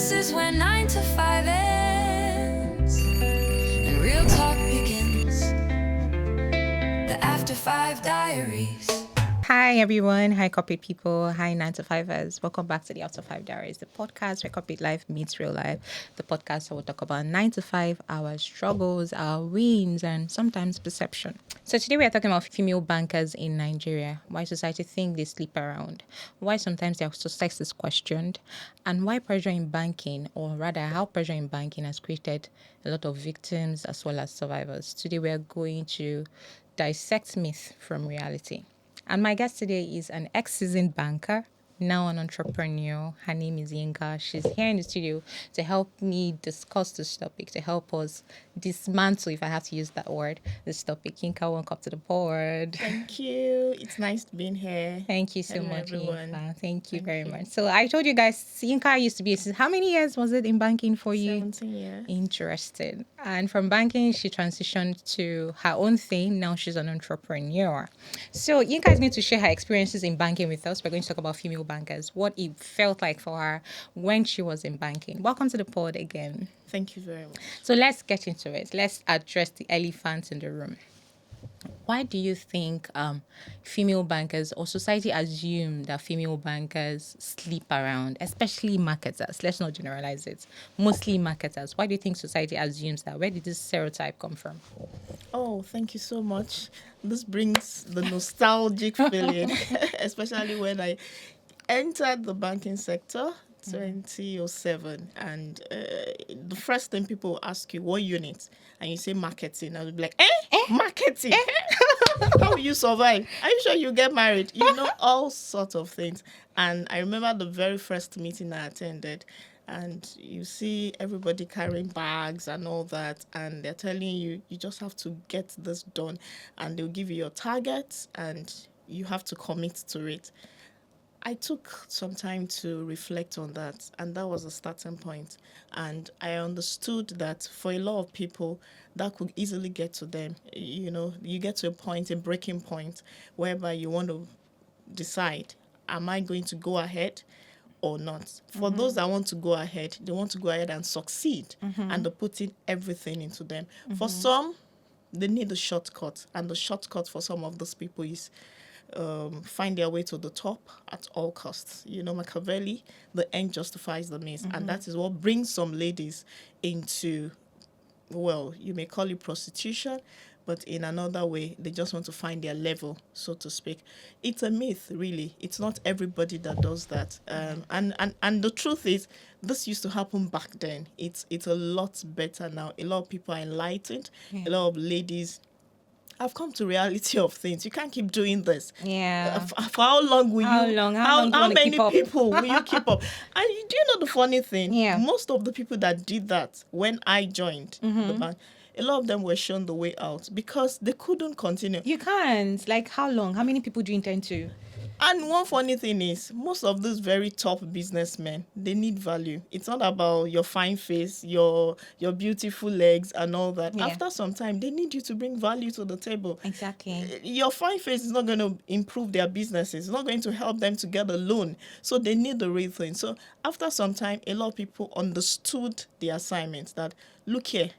This is when 9 to 5 ends and real talk begins. The After 5 Diaries. Hi everyone, hi corporate people, hi 9 to 5ers. Welcome back to the After 5 Diaries, the podcast where corporate life meets real life. The podcast where we'll talk about 9 to 5, our struggles, our wins, and sometimes perception. So today we are talking about female bankers in Nigeria, why society think they sleep around, why sometimes their success is questioned, and why pressure in banking, or rather how pressure in banking has created a lot of victims as well as survivors. Today we are going to dissect myth from reality. And my guest today is an ex-seasoned banker, now an entrepreneur. Her name is Yinka. She's here in the studio to help me discuss this topic, to help us dismantle, if I have to use that word, this topic. Yinka, welcome to the board. Thank you. It's nice being here. Thank you so Hello, much, everyone. Yinka. Thank you Thank very you. much. So I told you guys, Yinka used to be, how many years was it in banking for you? 17 years. Interesting. And from banking, she transitioned to her own thing. Now she's an entrepreneur. So Yinka is going to share her experiences in banking with us. We're going to talk about female bankers, what it felt like for her when she was in banking. Welcome to the pod again. Thank you very much. So let's get into it. Let's address the elephant in the room. Why do you think female bankers or society assume that female bankers sleep around, especially marketers? Let's not generalize it. Mostly marketers. Why do you think society assumes that? Where did this stereotype come from? Oh, thank you so much. This brings the nostalgic feeling, especially when I entered the banking sector 2007, and the first thing people will ask you, what unit? And you say marketing. I would be like, marketing? How will you survive? Are you sure you get married? You know, all sorts of things. And I remember the very first meeting I attended, and you see everybody carrying bags and all that, and they're telling you, you just have to get this done, and they'll give you your targets, and you have to commit to it. I took some time to reflect on that, and that was a starting point. And I understood that for a lot of people, that could easily get to them. You know, you get to a breaking point, whereby you want to decide, am I going to go ahead or not? For those that want to go ahead, they want to go ahead and succeed, and they're putting everything into them. For some, they need a shortcut, and the shortcut for some of those people is find their way to the top at all costs. You know, Machiavelli, the end justifies the means. And that is what brings some ladies into, well, you may call it prostitution, but in another way, they just want to find their level, so to speak. It's a myth, really. It's not everybody that does that. And the truth is, this used to happen back then. It's a lot better now. A lot of people are enlightened. A lot of ladies have come to reality of things. You can't keep doing this. Yeah. For how long will How you? long? How many people will you keep up? And do you know the funny thing? Yeah. Most of the people that did that when I joined the bank, a lot of them were shown the way out because they couldn't continue. You can't. Like, how long? How many people do you intend to? And one funny thing is, most of these very top businessmen, they need value. It's not about your fine face, your beautiful legs and all that. Yeah. After some time, they need you to bring value to the table. Exactly. Your fine face is not going to improve their businesses. It's not going to help them to get a loan. So they need the real thing. So after some time, a lot of people understood the assignments that, look here,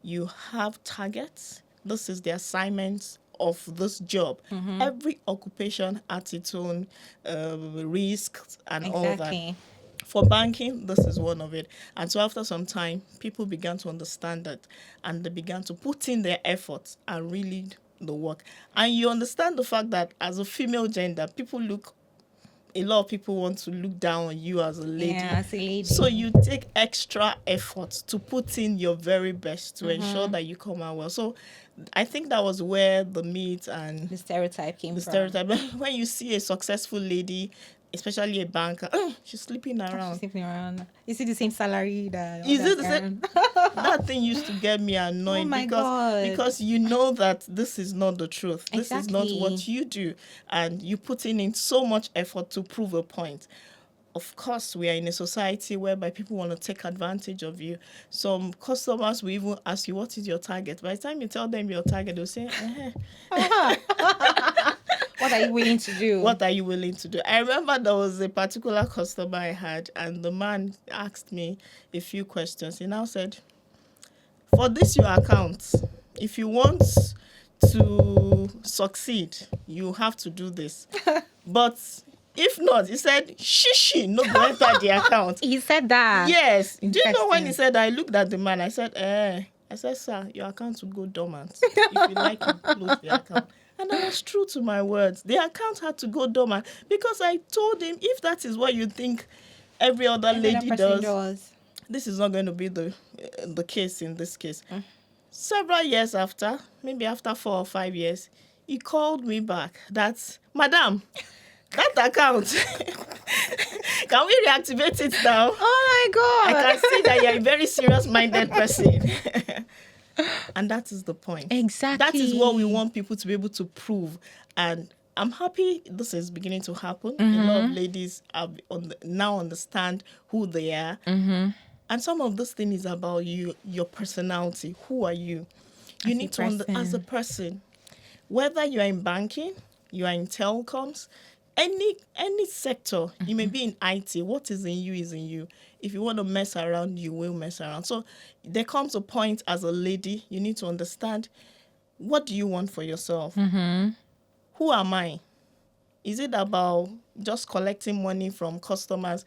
you have targets. This is the assignments of this job. Every occupation has its own risks and all that. Exactly. For banking, this is one of it. And so after some time, people began to understand that, and they began to put in their efforts and really the work. And you understand the fact that as a female gender, a lot of people want to look down on you as a lady. Yeah, as a lady. So you take extra efforts to put in your very best to ensure that you come out well. So I think that was where the myth and The stereotype came the from. stereotype. When you see a successful lady, especially a banker, she's sleeping around. Sleeping around. You see the same salary that. Is it others the same? earn? That thing used to get me annoyed Oh my God. because you know that this is not the truth. This is not Exactly. what you do, and you put in so much effort to prove a point. Of course, we are in a society whereby people want to take advantage of you. Some customers will even ask you, what is your target? By the time you tell them your target, they'll say, What are you willing to do? What are you willing to do? I remember there was a particular customer I had, and the man asked me a few questions. He now said, for this your account, if you want to succeed, you have to do this. But if not, he said, shishi, no go enter the account. He said that. Yes. Do you know when he Interesting. said, I looked at the man, I said, sir, your account will go dormant. If you like, you close the account. And I was true to my words. The account had to go dormant because I told him, if that is what you think every other lady does, this is not going to be the case in this case. Several years after, maybe after 4 or 5 years, he called me back. That's, Madam, that account, can we reactivate it now? Oh my God. I can see that you're a very serious-minded person. And that is the point. Exactly. That is what we want people to be able to prove. And I'm happy this is beginning to happen. A lot of ladies now understand who they are. And some of this thing is about you, your personality. Who are you? You need to, as a person, whether you are in banking, you are in telecoms, any sector, you may be in IT, what is in you is in you. If you want to mess around, you will mess around. So there comes a point as a lady, you need to understand, what do you want for yourself? Who am I? Is it about just collecting money from customers?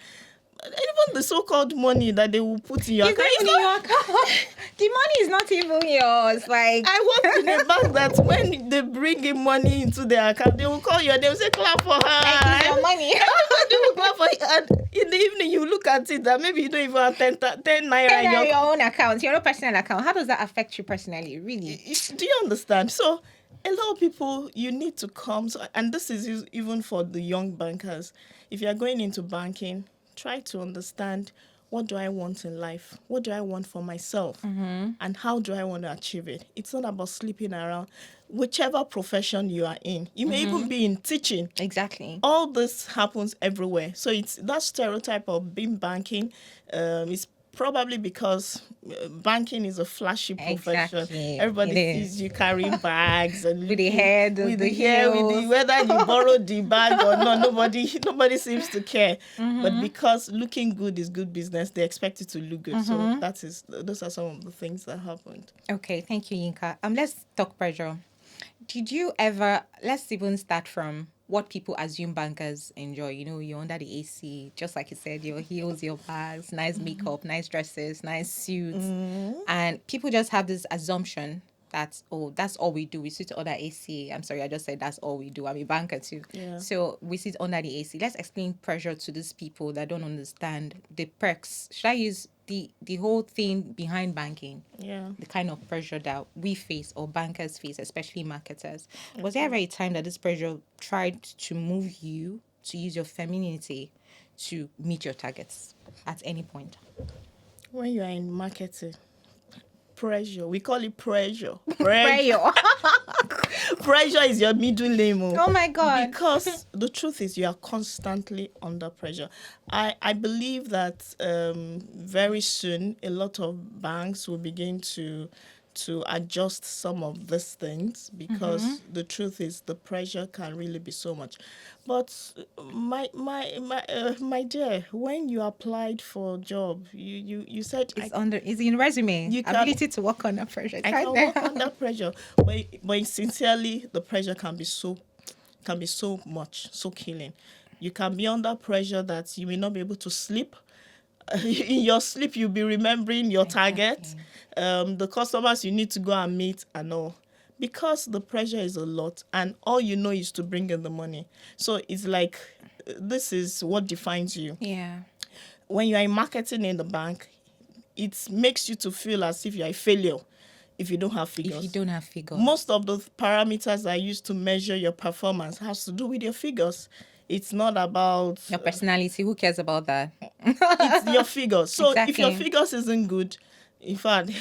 Even the so-called money that they will put in your account. It's not in your account. The money is not even yours. Like, I work in a bank that when they bring in money into their account, they will call you and they will say, clap for her. it's your money. Everybody will clap for you. And in the evening, you look at it that maybe you don't even have 10 naira in your own account, your own personal account. How does that affect you personally? Really? Do you understand? So a lot of people, you need to come. And this is even for the young bankers. If you're going into banking, try to understand, what do I want in life? What do I want for myself? And how do I want to achieve it? It's not about sleeping around. Whichever profession you are in, you may even be in teaching. Exactly. All this happens everywhere. So it's that stereotype of being banking is probably because banking is a flashy profession. Exactly. Everybody sees you carrying bags and With the head, with the the hair, with heels. the, whether you borrowed the bag or not. Nobody seems to care. But because looking good is good business, they expect it to look good. So those are some of the things that happened. Okay, thank you, Yinka. Let's talk pressure. Did you ever, let's even start from what people assume bankers enjoy. You know, you're under the AC, just like you said, your heels, your bags, nice makeup, nice dresses, nice suits. And people just have this assumption that, oh, that's all we do. We sit under AC. I'm sorry, I just said that's all we do. I'm a banker too. Yeah. So we sit under the AC. Let's explain pressure to these people that don't understand the perks. Should I use the whole thing behind banking? Yeah. The kind of pressure that we face or bankers face, especially marketers. Was there ever a time that this pressure tried to move you to use your femininity to meet your targets at any point? When you are in marketing, pressure. We call it pressure. Pressure. Pressure is your middle name. Oh my God. Because the truth is, you are constantly under pressure. I believe that very soon a lot of banks will begin to adjust some of these things, because the truth is the pressure can really be so much. But my dear, when you applied for a job, you said It's in resume. You can- Ability to work under pressure. I can work under pressure. But sincerely, the pressure can be so much, so killing. You can be under pressure that you may not be able to sleep. In your sleep, you'll be remembering your target, the customers you need to go and meet and all. Because the pressure is a lot, and all you know is to bring in the money. So it's like, this is what defines you. Yeah. When you are in marketing in the bank, it makes you to feel as if you're a failure if you don't have figures. If you don't have figures. Most of the parameters that are used to measure your performance has to do with your figures. It's not about Your personality. Who cares about that? it's your figures. So if your Exactly. figures isn't good, in fact,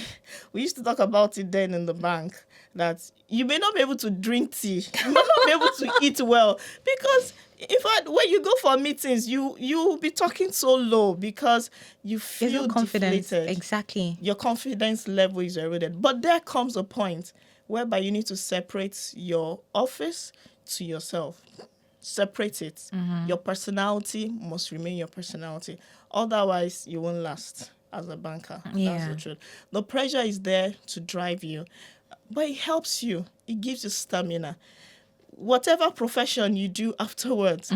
we used to talk about it then in the bank, that you may not be able to drink tea, you may not be able to eat well, because in fact, when you go for meetings, you will be talking so low because you There's feel no confidence. deflated. Exactly. Your confidence level is eroded. But there comes a point whereby you need to separate your office, to yourself. Separate it. Your personality must remain your personality. Otherwise, you won't last as a banker. Yeah. That's the truth. The pressure is there to drive you, but it helps you. It gives you stamina. Whatever profession you do afterwards,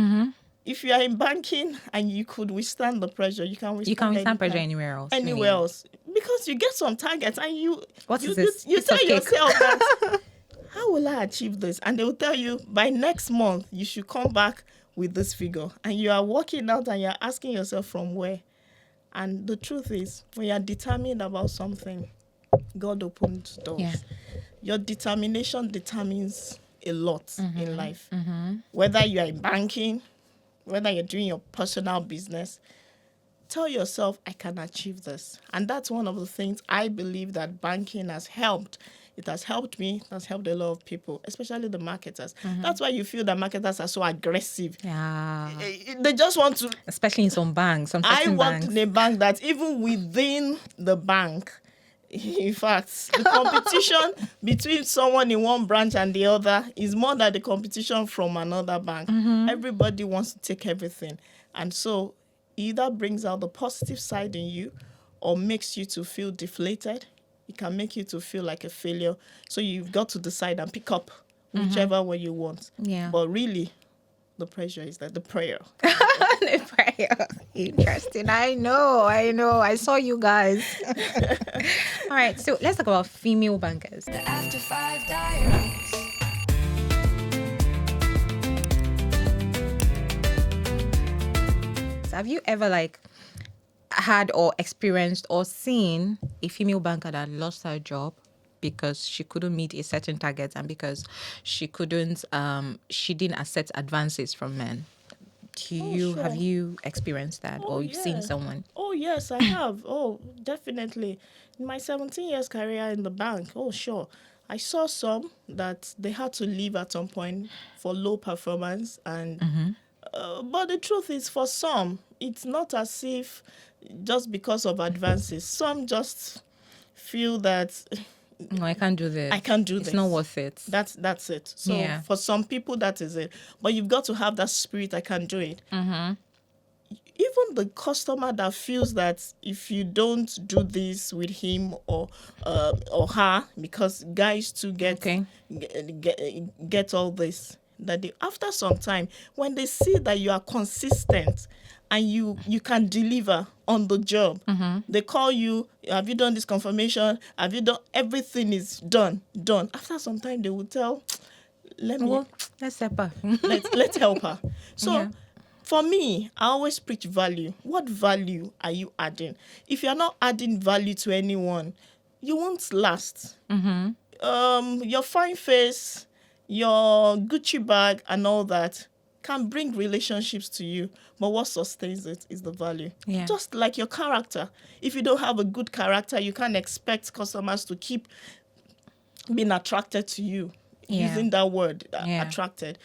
if you are in banking and you could withstand the pressure, you can withstand You can withstand pressure anytime, anywhere else. anywhere really. else, because you get some targets and you What you, is this? you Piece tell of cake. yourself that how will I achieve this? And they will tell you by next month you should come back with this figure. And you are working out and you're asking yourself from where. And the truth is, when you're determined about something, God opens doors. Yeah. Your determination determines a lot in life. Whether you are in banking, whether you're doing your personal business, tell yourself, I can achieve this. And that's one of the things I believe that banking has helped. It has helped me. It has helped a lot of people, especially the marketers. That's why you feel that marketers are so aggressive. Yeah. They just want to... Especially in some banks, some I certain worked banks. in a bank that even within the bank, in fact, the competition between someone in one branch and the other is more than the competition from another bank. Everybody wants to take everything. And so either brings out the positive side in you or makes you to feel deflated. It can make you to feel like a failure. So you've got to decide and pick up whichever one you want. Yeah. But really, the pressure is that the prayer. The prayer. Interesting. I know. I saw you guys. All right. So let's talk about female bankers. The After 5 Diaries. So have you ever had or experienced or seen a female banker that lost her job because she couldn't meet a certain target and because she didn't accept advances from men? Sure. Have you experienced that or you've seen yeah. someone? Oh, yes, I have. Oh, definitely. In my 17 years career in the bank, oh, sure. I saw some that they had to leave at some point for low performance. And but the truth is, for some, it's not as if just because of advances. Some just feel that No, I can't do this. I can't do this. It's not worth it. That's it. So Yeah. for some people, that is it. But you've got to have that spirit, I can do it. Even the customer that feels that if you don't do this with him or her, because guys too Okay. get all this, that they, after some time, when they see that you are consistent and you can deliver on the job, they call you, have you done this confirmation? Have you done, everything is done. After some time, they will tell, Well, let's help her. let's help her. So Yeah. for me, I always preach value. What value are you adding? If you're not adding value to anyone, you won't last. Your fine face, your Gucci bag and all that can bring relationships to you, but what sustains it is the value. Yeah. Just like your character. If you don't have a good character, you can't expect customers to keep being attracted to you. Yeah. Using that word, Yeah. attracted.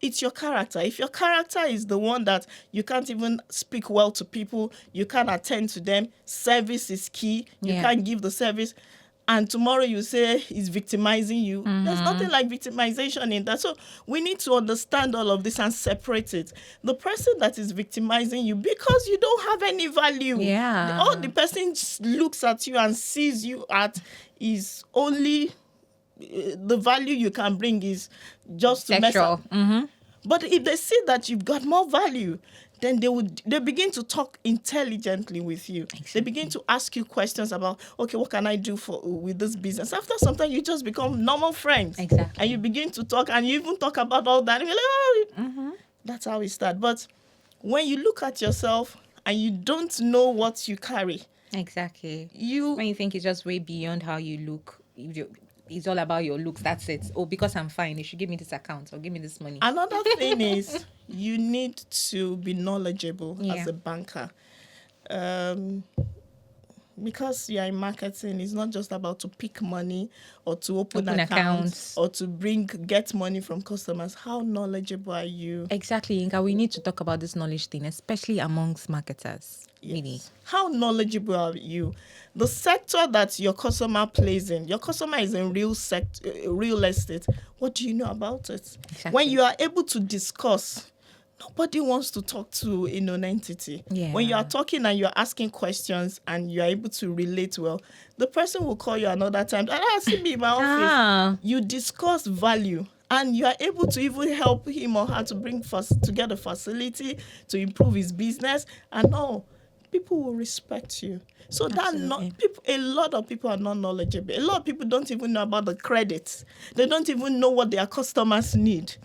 It's your character. If your character is the one that you can't even speak well to people, you can't attend to them, service is key, you Yeah. can't give the service, and tomorrow you say he's victimizing you, there's nothing like victimization in that. So we need to understand all of this and separate it. The person that is victimizing you because you don't have any value. Yeah. All the person looks at you and sees you at is only the value you can bring is just to mess Sexual. up. But if they see that you've got more value, then they begin to talk intelligently with you. They begin to ask you questions about, okay, what can I do with this business? After some time, you just become normal friends. Exactly. And you begin to talk, and you even talk about all that. And you're like, oh, that's how it starts. But when you look at yourself and you don't know what you carry, Exactly. you When you think it's just way beyond how you look, it's all about your looks. That's it. Oh, because I'm fine, you should give me this account or give me this money. Another thing is you need to be knowledgeable Yeah. as a banker. because you are in marketing, it's not just about to pick money or to open Open accounts accounts. or to get money from customers. How knowledgeable are you? Exactly, Inka. We need to talk about this knowledge thing, especially amongst marketers. Really. Yes. How knowledgeable are you? The sector that your customer plays in, your customer is in real estate. What do you know about it? Exactly. When you are able to discuss, nobody wants to talk to a non-entity. Yeah. When you are talking and you're asking questions and you're able to relate well, the person will call you another time. See me in my office. You discuss value. And you are able to even help him or her to to get a facility to improve his business and all. People will respect you. So a lot of people are not knowledgeable. A lot of people don't even know about the credits. They don't even know what their customers need.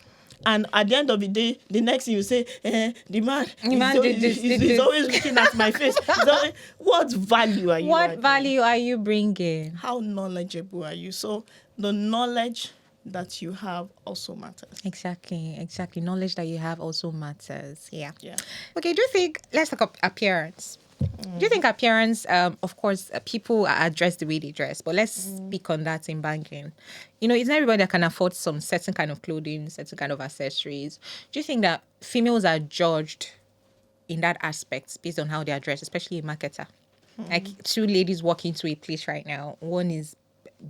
And at the end of the day, the next thing you say, the man is always looking at my face. What value are you? What value are you bringing? How knowledgeable are you? So the knowledge that you have also matters. Exactly. Knowledge that you have also matters. Yeah. Okay, do you think, let's talk about appearance. Do you think appearance, of course, people are dressed the way they dress, but let's speak on that in banking. It's not everybody that can afford some certain kind of clothing, certain kind of accessories. Do you think that females are judged in that aspect based on how they are dressed, especially a marketer? Like two ladies walk into a place right now. One is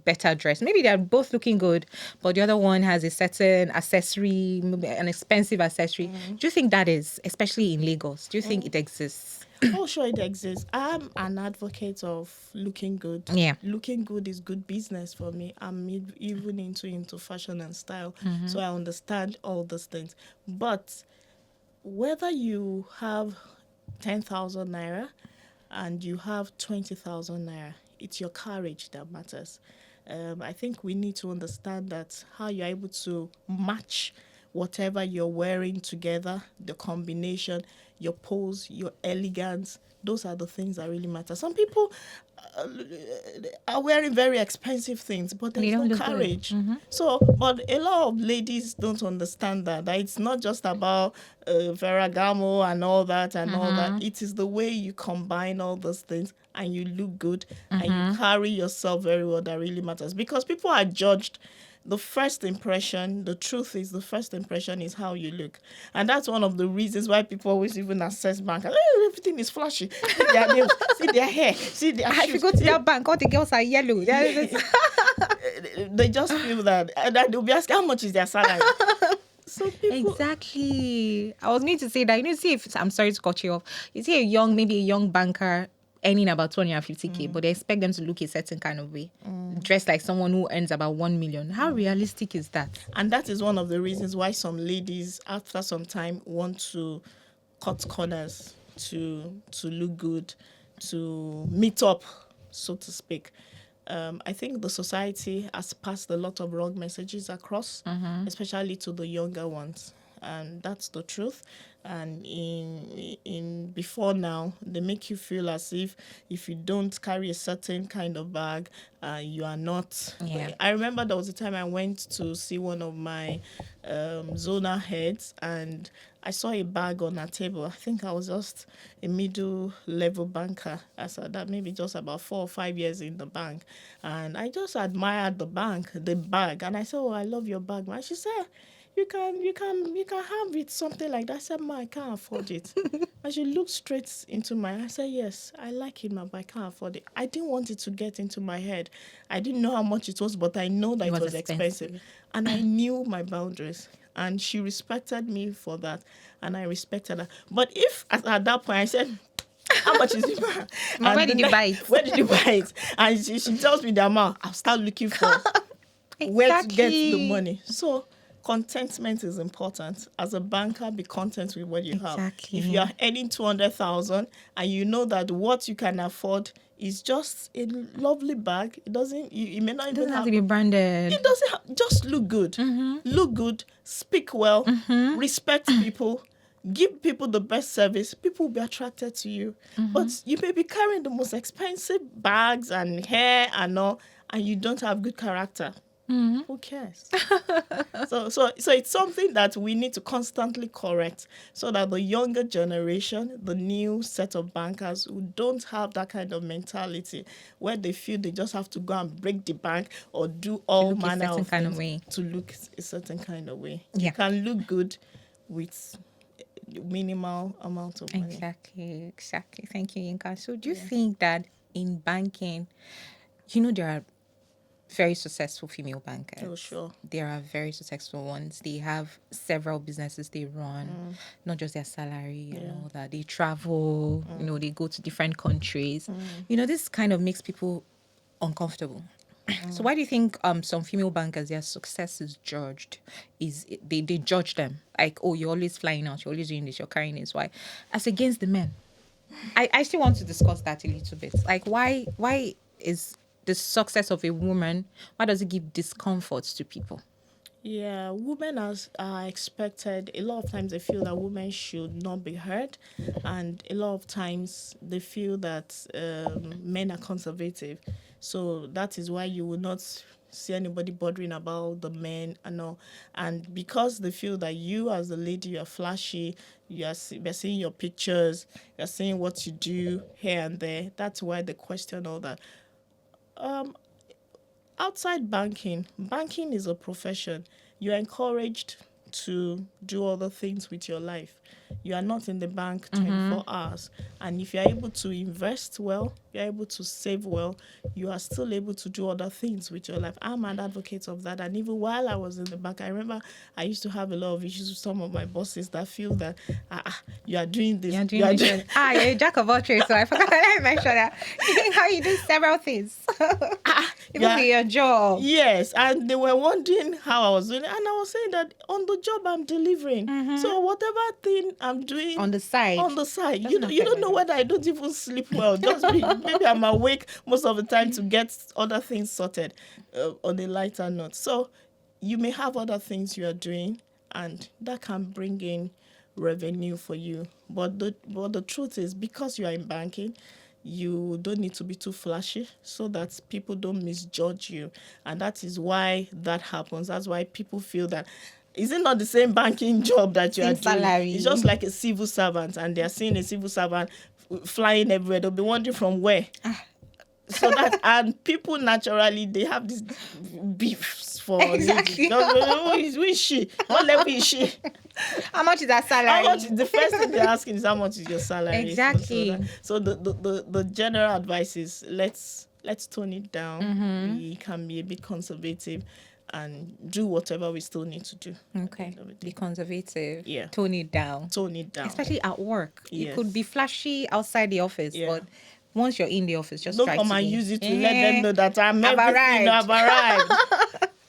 better dressed. Maybe they're both looking good, but the other one has a certain accessory, maybe an expensive accessory. Do you think that is, especially in Lagos, do you think it exists? Oh, sure, it exists. I'm an advocate of looking good. Yeah. Looking good is good business for me. I'm even into fashion and style, so I understand all those things. But whether you have 10,000 naira and you have 20,000 naira, it's your courage that matters. I think we need to understand that how you're able to match whatever you're wearing together, the combination, your pose, your elegance, those are the things that really matter. Some people are wearing very expensive things, but there's no courage. So, but a lot of ladies don't understand that it's not just about Ferragamo and all that and all that. It is the way you combine all those things and you look good and you carry yourself very well that really matters. Because people are judged. The first impression, the truth is the first impression is how you look. And that's one of the reasons why people always even assess bank. Everything is flashy. See their nails, see their hair, see their shoes. If you go to that bank, all the girls are yellow. They just feel that. And they'll be asking, how much is their salary? So people... Exactly. I was going to say that. See if, I'm sorry to cut you off. You see maybe a young banker earning about 250K, but they expect them to look a certain kind of way, dressed like someone who earns about 1 million. How realistic is that? And that is one of the reasons why some ladies, after some time, want to cut corners to look good, to meet up, so to speak. I think the society has passed a lot of wrong messages across, especially to the younger ones. And that's the truth. And in before now, they make you feel as if you don't carry a certain kind of bag, you are not. Yeah. I remember there was a time I went to see one of my zonal heads, and I saw a bag on her table. I think I was just a middle level banker. I saw that maybe just about 4 or 5 years in the bank, and I just admired the bag, and I said, "Oh, I love your bag, man." She said, You can have it, something like that. I said, "Ma, I can't afford it." And she looked straight into my eyes. I said, "Yes, I like it, ma, but I can't afford it." I didn't want it to get into my head. I didn't know how much it was, but I know that it was expensive. And I knew my boundaries. And she respected me for that. And I respected her. But if at that point I said, "How much is it, ma?" Where did you buy it? Where did you buy it? And she tells me the amount. I'll start looking for where to get the money. So contentment is important. As a banker, be content with what you have. If you are earning 200,000 and you know that what you can afford is just a lovely bag, it doesn't. It may not even have to be branded. It doesn't. Just look good. Look good. Speak well. Respect people. Give people the best service. People will be attracted to you. But you may be carrying the most expensive bags and hair and all, and you don't have good character. Who cares? So it's something that we need to constantly correct so that the younger generation, the new set of bankers who don't have that kind of mentality where they feel they just have to go and break the bank or do all look a manner certain of kind of things way. to look a certain kind of way. Yeah. You can look good with minimal amount of money. Exactly. Thank you, Yinka. So do you think that in banking, there are very successful female bankers? Oh, sure. There are very successful ones. They have several businesses they run, not just their salary and all that. They travel, they go to different countries. This kind of makes people uncomfortable. So why do you think some female bankers, their success is judged? They judge them like, oh, you're always flying out, you're always doing this, you're carrying this. Why? As against the men. I still want to discuss that a little bit. Like why is the success of a woman, why does it give discomfort to people? Yeah, women are expected. A lot of times they feel that women should not be heard, and a lot of times they feel that men are conservative. So that is why you will not see anybody bothering about the men and all. And because they feel that you as a lady, you are flashy, you're seeing your pictures, you're seeing what you do here and there. That's why they question all that. Outside banking is a profession. You're encouraged to do other things with your life. You are not in the bank 24 hours. And if you're able to invest well, you're able to save well, you are still able to do other things with your life. I'm an advocate of that. And even while I was in the bank, I remember I used to have a lot of issues with some of my bosses that feel that you are doing this. You're a jack of all trades, so I forgot to mention that. How you do several things. Even with your job. Yes, and they were wondering how I was doing it. And I was saying that on the job I'm delivering. So whatever thing I'm doing On the side. you don't know whether I don't even sleep well. Just maybe I'm awake most of the time to get other things sorted on a lighter note. So you may have other things you are doing, and that can bring in revenue for you. But the truth is, because you are in banking, you don't need to be too flashy so that people don't misjudge you. And that is why that happens. That's why people feel that, is it not the same banking job that you are doing? Salary. It's just like a civil servant, and they're seeing a civil servant flying everywhere. They'll be wondering from where. So that, and people naturally, they have this beefs for exactly. Who is she? What level is she? How much is that salary? How much? The first thing they're asking is how much is your salary? Exactly. So the general advice is let's tone it down. We can be a bit conservative and do whatever we still need to do. Okay. Be conservative. Yeah. Tone it down. Especially Especially at work. Yes. You could be flashy outside the office, but once you're in the office, just don't try come to and be, use it to let them know that I've arrived.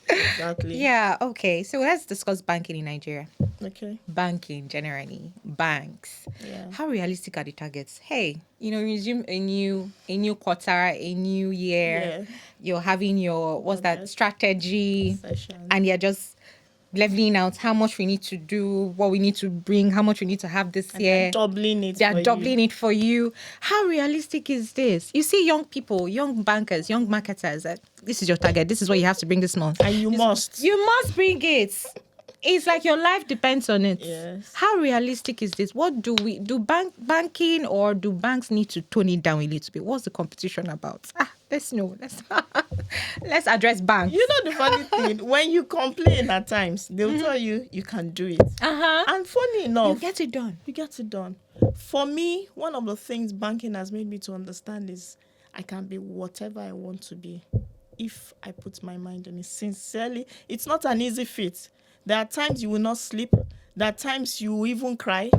Exactly. Yeah, okay. So let's discuss banking in Nigeria. Okay. Banking generally, banks. Yeah. How realistic are the targets? Hey, resume a new quarter, a new year. Yeah. You're having your strategy, Session. and you're just leveling out how much we need to do, what we need to bring, how much we need to have this year. They're doubling it for you. How realistic is this? You see young people, young bankers, young marketers, this is your target. This is what you have to bring this month. And you must bring it. It's like your life depends on it. Yes. How realistic is this? What do we do? Banking, or do banks need to tone it down a little bit? What's the competition about? Let's know. Let's address banks. You know the funny thing, when you complain at times, they'll tell you can do it. And funny enough, you get it done. For me, one of the things banking has made me to understand is I can be whatever I want to be if I put my mind on it. Sincerely, it's not an easy feat. There are times you will not sleep. There are times you will even cry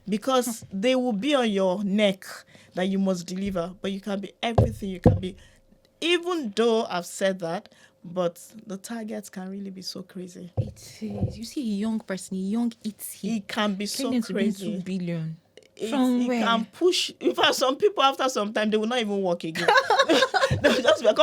because they will be on your neck that you must deliver. But you can be everything you can be. Even though I've said that, but the targets can really be so crazy. It is. You see a young person, he can be so crazy. 2 billion. From it where? can push. In fact, some people after some time they will not even walk again. They'll just be like,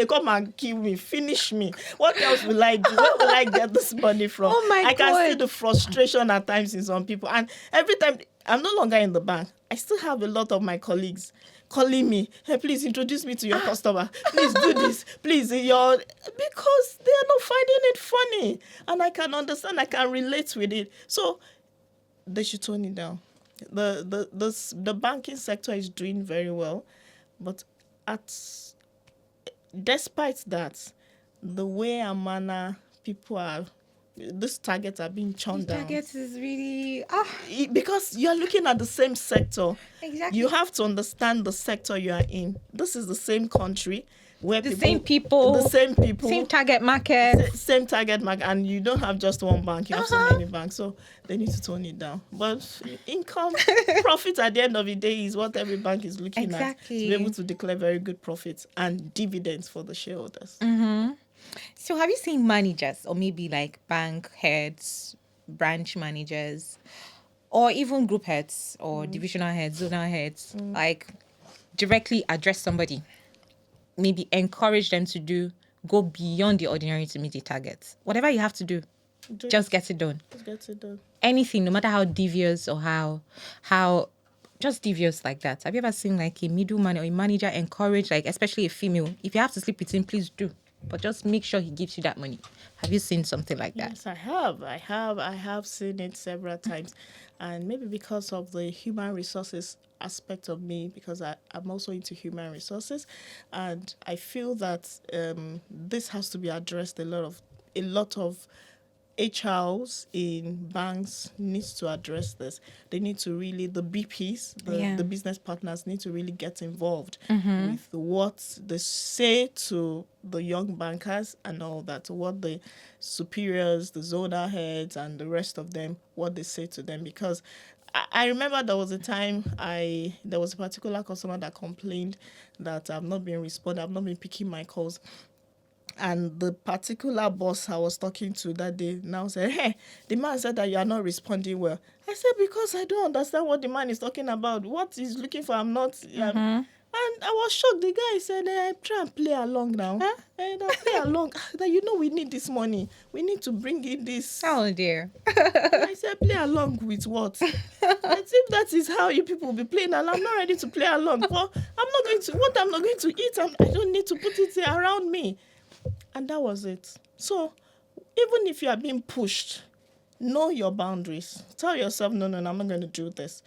come and kill me, finish me. What else will I do? Where will I get this money from? Oh my I can see God. the frustration at times in some people. And every time I'm no longer in the bank, I still have a lot of my colleagues calling me, hey, please introduce me to your customer. Please do this. Please, because they are not finding it funny. And I can understand, I can relate with it. So they should tone it down. The banking sector is doing very well, but despite that, the way and manner these targets are being churned down. Targets is really Because you're looking at the same sector. exactly You have to understand the sector you are in. This is the same country where the same people, same target market. same target market, and you don't have just one bank. You have so many banks, so they need to tone it down. But income, profit at the end of the day is what every bank is looking at to be able to declare very good profits and dividends for the shareholders. So have you seen managers or maybe like bank heads, branch managers, or even group heads or divisional heads, zonal heads, like directly address somebody, maybe encourage them to go beyond the ordinary to meet the targets? Whatever you have to do, just get it done. Just get it done. Anything, no matter how devious or how just devious like that. Have you ever seen like a middleman or a manager encourage, like especially a female, if you have to sleep with him, please do, but just make sure he gives you that money? Have you seen something like that? Yes, I have. I have seen it several times, and maybe because of the human resources aspect of me, because I'm also into human resources, and I feel that this has to be addressed. A lot of HRs in banks needs to address this. They need to really, the BPs, the business partners need to really get involved with what they say to the young bankers and all that, what the superiors, the zonal heads and the rest of them, what they say to them. Because I remember there was a time there was a particular customer that complained that I've not been responding, I've not been picking my calls. And the particular boss I was talking to that day now said, hey, the man said that you are not responding well. I said, because I don't understand what the man is talking about. What he's looking for, I'm not. And I was shocked. The guy said, try and play along now. And I play along. That we need this money. We need to bring in this. Oh dear. I said, play along with what? I think that is how you people will be playing along. I'm not ready to play along. But I'm not going to eat. I don't need to put it around me. And that was it. So even if you are being pushed, know your boundaries. Tell yourself, no, I'm not going to do this.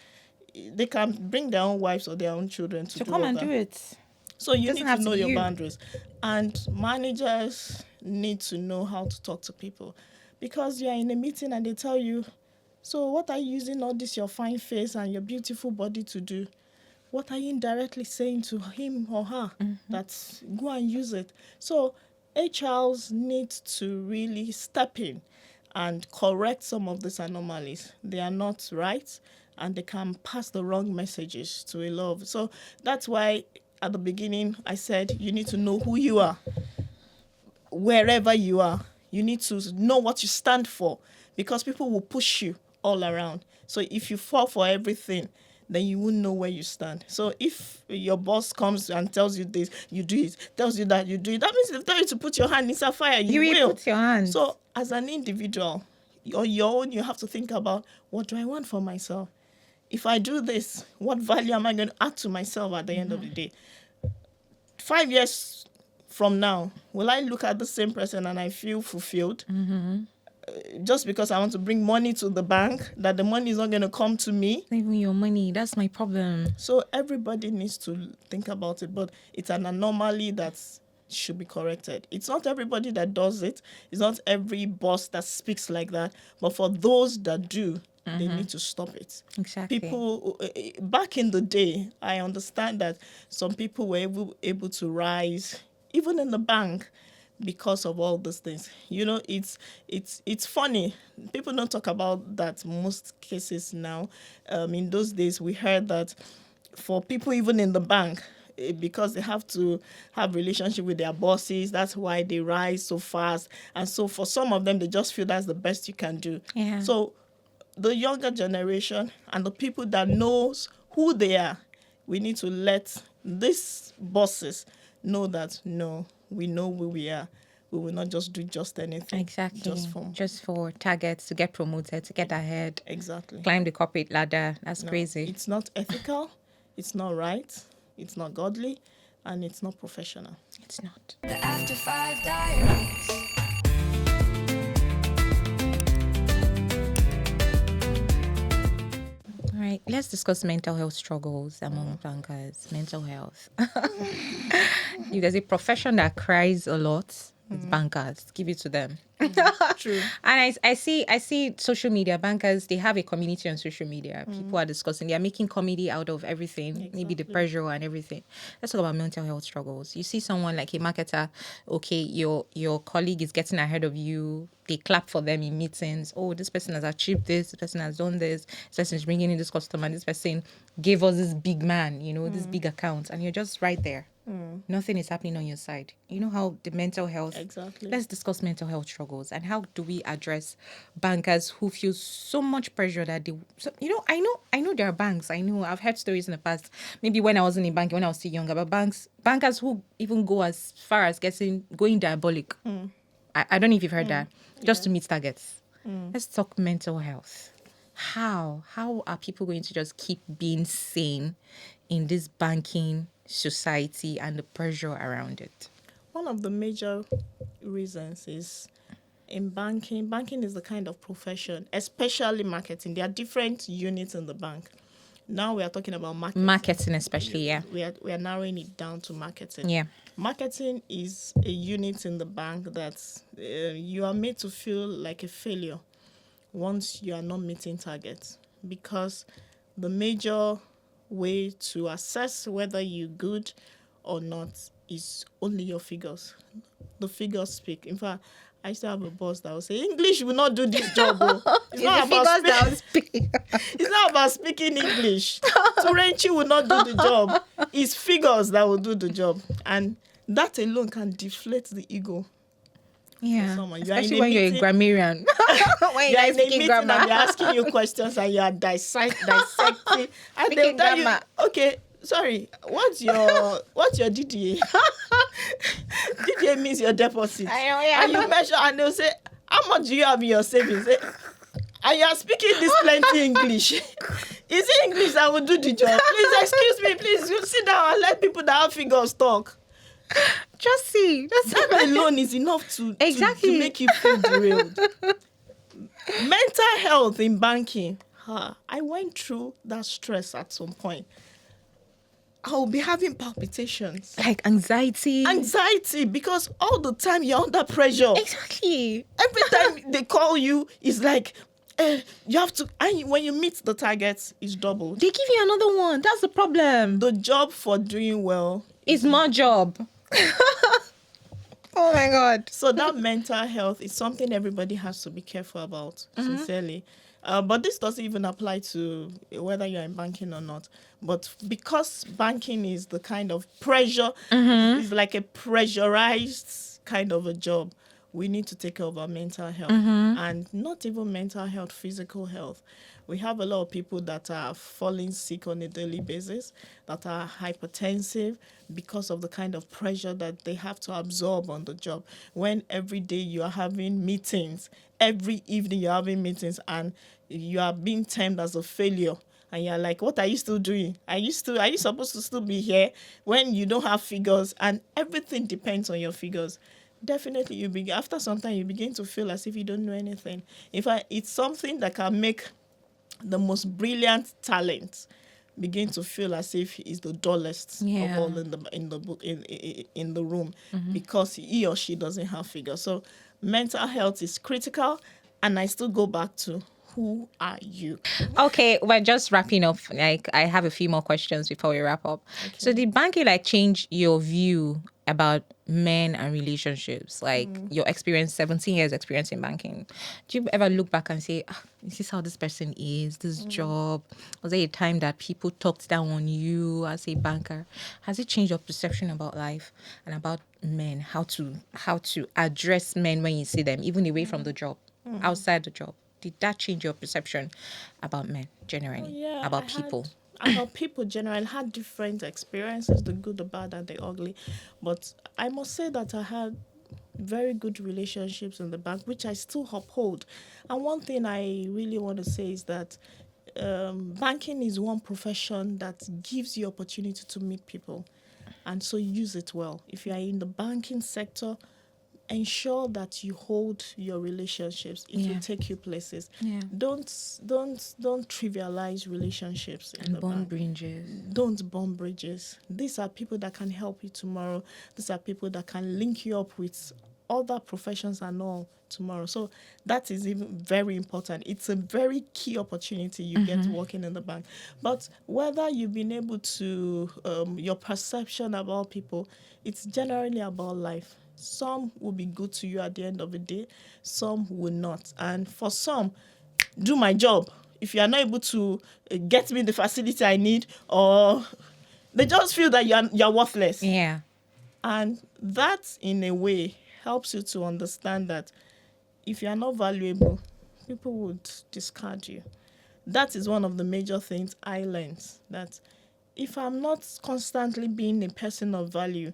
They can bring their own wives or their own children to come and do it. So you need to know your boundaries. And managers need to know how to talk to people. Because you are in a meeting and they tell you, so what are you using all this your fine face and your beautiful body to do? What are you indirectly saying to him or her? That go and use it. So HRs need to really step in and correct some of these anomalies. They are not right, and they can pass the wrong messages to a lot of. So that's why at the beginning I said you need to know who you are. Wherever you are, you need to know what you stand for, because people will push you all around. So if you fall for everything, then you won't know where you stand. So if your boss comes and tells you this, you do it. Tells you that, you do it. That means if they tell you to put your hand inside fire, you will. Put your hand. So as an individual, on your own, you have to think about, what do I want for myself? If I do this, what value am I going to add to myself at the end of the day? 5 years from now, will I look at the same person and I feel fulfilled? Just because I want to bring money to the bank, that the money is not going to come to me. Not even your money. That's my problem. So everybody needs to think about it, but it's an anomaly that should be corrected. It's not everybody that does it. It's not every boss that speaks like that. But for those that do, they need to stop it. Exactly. People, back in the day, I understand that some people were able to rise, even in the bank, because of all these things. It's funny. People don't talk about that most cases now. In those days, we heard that for people even in the bank, because they have to have relationship with their bosses, that's why they rise so fast. And so for some of them, they just feel that's the best you can do. Yeah. So the younger generation and the people that knows who they are, we need to let these bosses know that, no, we know who we are. We will not just do just anything. Exactly. Just for targets, to get promoted, to get ahead, exactly. climb the corporate ladder. That's No, crazy. it's not ethical. It's not right. It's not godly, and it's not professional. It's not. The After Five Diaries. All right, let's discuss mental health struggles among bankers. Mental health. If there's a profession that cries a lot, it's bankers. Give it to them. True. And I see social media bankers, they have a community on social media. People are discussing, they are making comedy out of everything, maybe the Exactly. pressure and everything. Let's talk about mental health struggles. You see someone like a marketer, okay, your colleague is getting ahead of you. They clap for them in meetings. Oh, this person has achieved this person has done this person is bringing in this customer, this person gave us this big man, this big account, and you're just right there. Nothing is happening on your side. You know how the mental health. Exactly. Let's discuss mental health struggles and how do we address bankers who feel so much pressure that they. So, I know there are banks. I know I've heard stories in the past. Maybe when I was in a bank, when I was still younger, but bankers who even go as far as going diabolic. I don't know if you've heard that. Just to meet targets. Let's talk mental health. How are people going to just keep being sane in this banking society and the pressure around it? One of the major reasons is in banking is the kind of profession, especially marketing. There are different units in the bank. Now we are talking about Marketing especially, yeah. We are narrowing it down to marketing. Yeah. Marketing is a unit in the bank that you are made to feel like a failure once you are not meeting targets, because the major way to assess whether you're good or not is only your figures. The figures speak. In fact, I used to have a boss that would say, English will not do this job. It's not about it's not about speaking English. Turenchi will not do the job. It's figures that will do the job. And that alone can deflate the ego. Yeah. Someone. You are in Especially a when you're a meeting- grammarian. When You are in a speaking meeting grammar. and they're asking you questions and you are dissecting. And Speaking they'll tell you, grammar. okay, sorry, what's your DDA? DDA means your deposit. I know, yeah. And you measure and they'll say, how much do you have in your savings? And you are speaking this plenty English. Is it English that will do the job? Please excuse me, please you sit down and let people that have figures talk. Just see. That alone is enough to Exactly. to make you feel derailed. Mental health in banking. I went through that stress at some point. I will be having palpitations. Like anxiety. Anxiety, because all the time you're under pressure. Exactly. Every time they call you, it's like, you have to, and when you meet the targets, it's doubled. They give you another one. That's the problem. The job for doing well. It's more job. Oh my God. So that mental health is something everybody has to be careful about, sincerely. But this doesn't even apply to whether you're in banking or not. But because banking is the kind of pressure, it's like a pressurized kind of a job, we need to take care of our mental health. And not even mental health, physical health. We have a lot of people that are falling sick on a daily basis, that are hypertensive because of the kind of pressure that they have to absorb on the job. When every day you are having meetings, every evening you're having meetings, and you are being termed as a failure. And you're like, what are you still doing? Are you supposed to still be here when you don't have figures? And everything depends on your figures. Definitely, after some time, you begin to feel as if you don't know anything. In fact, it's something that can make the most brilliant talent begin to feel as if he is the dullest Yeah. of all in the room, because he or she doesn't have figures. So mental health is critical, and I still go back to, who are you? Okay, we're just wrapping up. Like, I have a few more questions before we wrap up. Okay. So did banking change your view about men and relationships? Like your experience, 17 years experience in banking. Do you ever look back and say, this is how this person is, this job? Was there a time that people talked down on you as a banker? Has it changed your perception about life and about men? How to address men when you see them, even away from the job, outside the job? did that change your perception about men generally, about people? About people generally had different experiences, the good, the bad, and the ugly. But I must say that I had very good relationships in the bank, which I still uphold. And one thing I really want to say is that banking is one profession that gives you opportunity to meet people, and so use it well. If you are in the banking sector, ensure that you hold your relationships. It will take you places. Yeah. Don't trivialize relationships in And the bond bank. bridges. Don't burn bridges. These are people that can help you tomorrow. These are people that can link you up with other professions and all tomorrow. So that is even very important. It's a very key opportunity you get working in the bank. But whether you've been able to, your perception about people, it's generally about life. Some will be good to you at the end of the day, some will not. And for some, do my job. If you are not able to get me the facility I need, or they just feel that you're worthless. Yeah. And that, in a way, helps you to understand that if you are not valuable, people would discard you. That is one of the major things I learned, that if I'm not constantly being a person of value,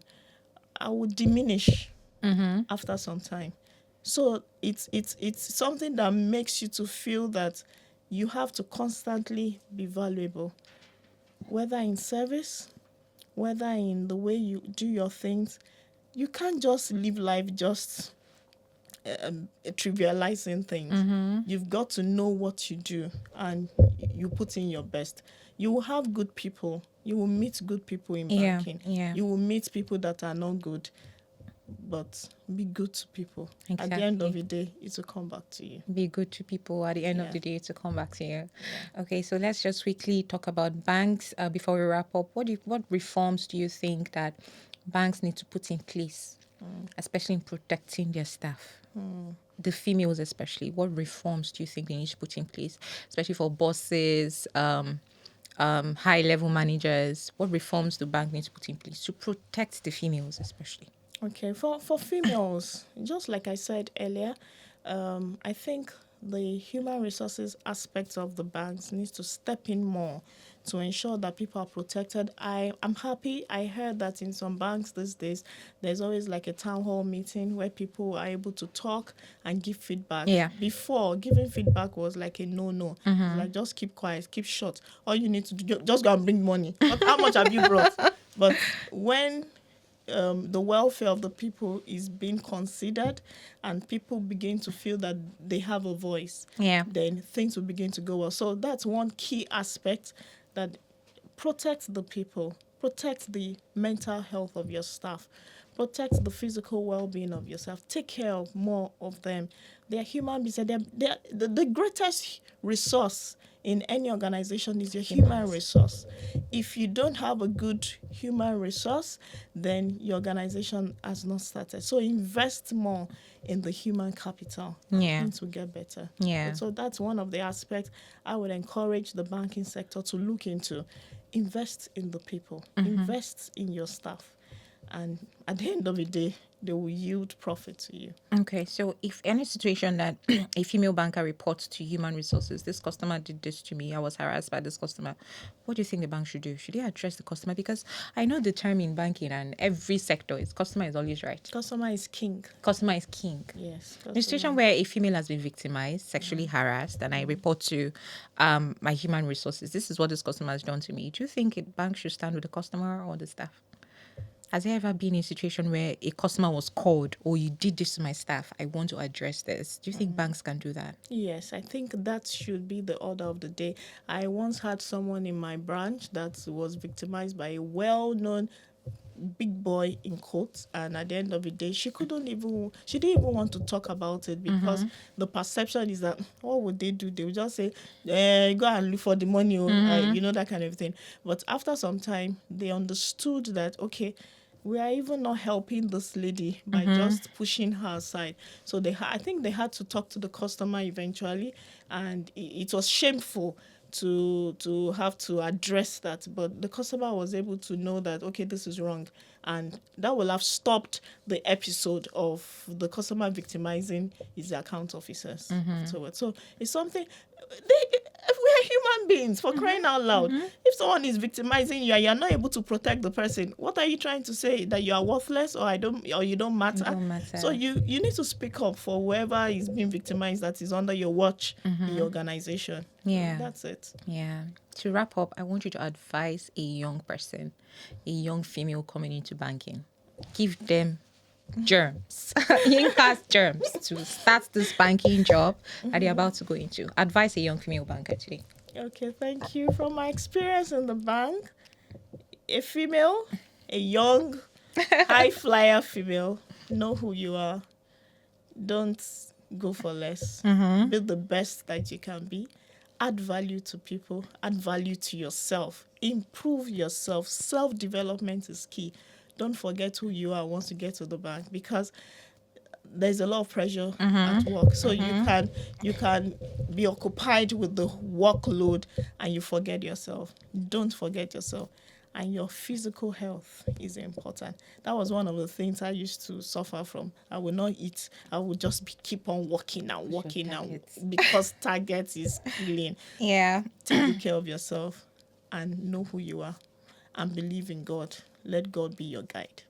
I would diminish after some time. So it's something that makes you to feel that you have to constantly be valuable, whether in service, whether in the way you do your things. You can't just live life just trivializing things. You've got to know what you do, and you put in your best. You will have good people. You will meet good people in banking. Yeah. You will meet people that are not good, but be good to people. At the end of the day, it will come back to you. Be good to people at the end of the day to come back to you. Okay, so let's just quickly talk about banks before we wrap up. What reforms do you think that banks need to put in place, especially in protecting their staff? The females especially. What reforms do you think they need to put in place, especially for bosses, high-level managers? What reforms do banks need to put in place to protect the females especially? Okay, for females, just like I said earlier, I think the human resources aspect of the banks needs to step in more to ensure that people are protected. I'm happy. I heard that in some banks these days, there's always like a town hall meeting where people are able to talk and give feedback. Yeah. Before, giving feedback was like a no-no. It's like, just keep quiet, keep short. All you need to do, just go and bring money. How much have you brought? But when the welfare of the people is being considered and people begin to feel that they have a voice, then things will begin to go well. So that's one key aspect, that protect the people, protect the mental health of your staff, protect the physical well-being of yourself, take care of more of them. They are human beings. They're the greatest resource in any organization is your human resource. If you don't have a good human resource, then your organization has not started. So invest more in the human capital. Things will get better. So that's one of the aspects I would encourage the banking sector to look into. Invest in the people. Invest in your staff. And at the end of the day, they will yield profit to you. Okay, so if any situation that a female banker reports to human resources, this customer did this to me, I was harassed by this customer, what do you think the bank should do? Should they address the customer? Because I know the term in banking and every sector is customer is always right. Customer is king. Customer is king. Yes. In a situation where a female has been victimized, sexually harassed, and I report to my human resources, this is what this customer has done to me. Do you think a bank should stand with the customer or the staff? Has there ever been a situation where a customer was called, or you did this to my staff, I want to address this? Do you think banks can do that? Yes, I think that should be the order of the day. I once had someone in my branch that was victimized by a well-known big boy in quotes, and at the end of the day, she didn't even want to talk about it because the perception is that, what would they do? They would just say, go and look for the money, that kind of thing. But after some time, they understood that, okay, we are even not helping this lady by just pushing her aside. So I think they had to talk to the customer eventually, and it was shameful to have to address that, but the customer was able to know that, okay, this is wrong, and that will have stopped the episode of the customer victimizing his account officers afterwards. So it's something we're human beings, for crying out loud. If someone is victimizing you and you're not able to protect the person, what are you trying to say? That you are worthless, or you don't matter? You don't matter. So you need to speak up for whoever is being victimized that is under your watch in your organization. Yeah. That's it. Yeah. To wrap up, I want you to advise a young person, a young female coming into banking. Give them germs, Yinka's germs, to start this banking job that they're about to go into. Advise a young female banker today. Okay, thank you. From my experience in the bank, a female, a young, high flyer female, know who you are. Don't go for less. Be the best that you can be. Add value to people. Add value to yourself. Improve yourself. Self-development is key. Don't forget who you are once you get to the bank, because there's a lot of pressure at work. So you can be occupied with the workload and you forget yourself. Don't forget yourself. And your physical health is important. That was one of the things I used to suffer from. I would not eat. I would just keep on working because target is killing. Yeah. Take good care of yourself and know who you are, and believe in God. Let God be your guide.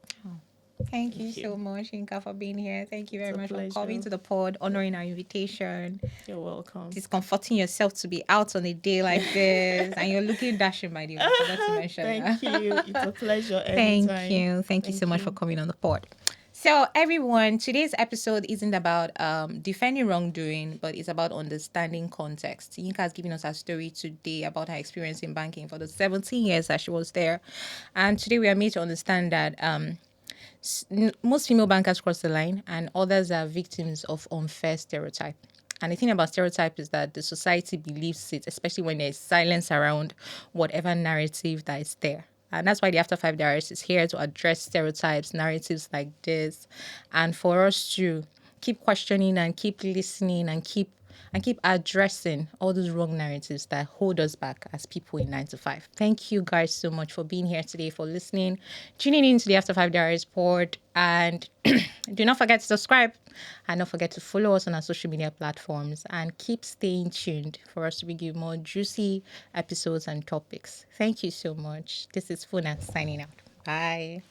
Thank you so much, Yinka, for being here. Thank you very It's a much pleasure. for coming to the pod, honoring our invitation. You're welcome. It's comforting yourself to be out on a day like this, and you're looking dashing, by the way. I forgot to mention that. Thank you. It's a pleasure. Anytime. Thank you. Thank you so much for coming on the pod. So, everyone, today's episode isn't about defending wrongdoing, but it's about understanding context. Yinka has given us her story today about her experience in banking for the 17 years that she was there. And today we are made to understand that most female bankers cross the line and others are victims of unfair stereotype. And the thing about stereotype is that the society believes it, especially when there's silence around whatever narrative that is there. And that's why the After Five Diaries is here to address stereotypes, narratives like this, and for us to keep questioning and keep listening and keep addressing all those wrong narratives that hold us back as people in 9 to 5. Thank you guys so much for being here today, for listening, tuning in to the After Five Diaries pod, and do not forget to subscribe and don't forget to follow us on our social media platforms, and keep staying tuned for us to bring you more juicy episodes and topics. Thank you so much. This is Funa signing out. Bye.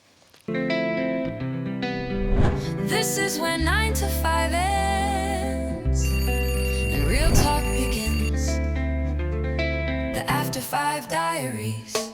This is when 9 to 5 ends and real talk begins. The After 5 Diaries.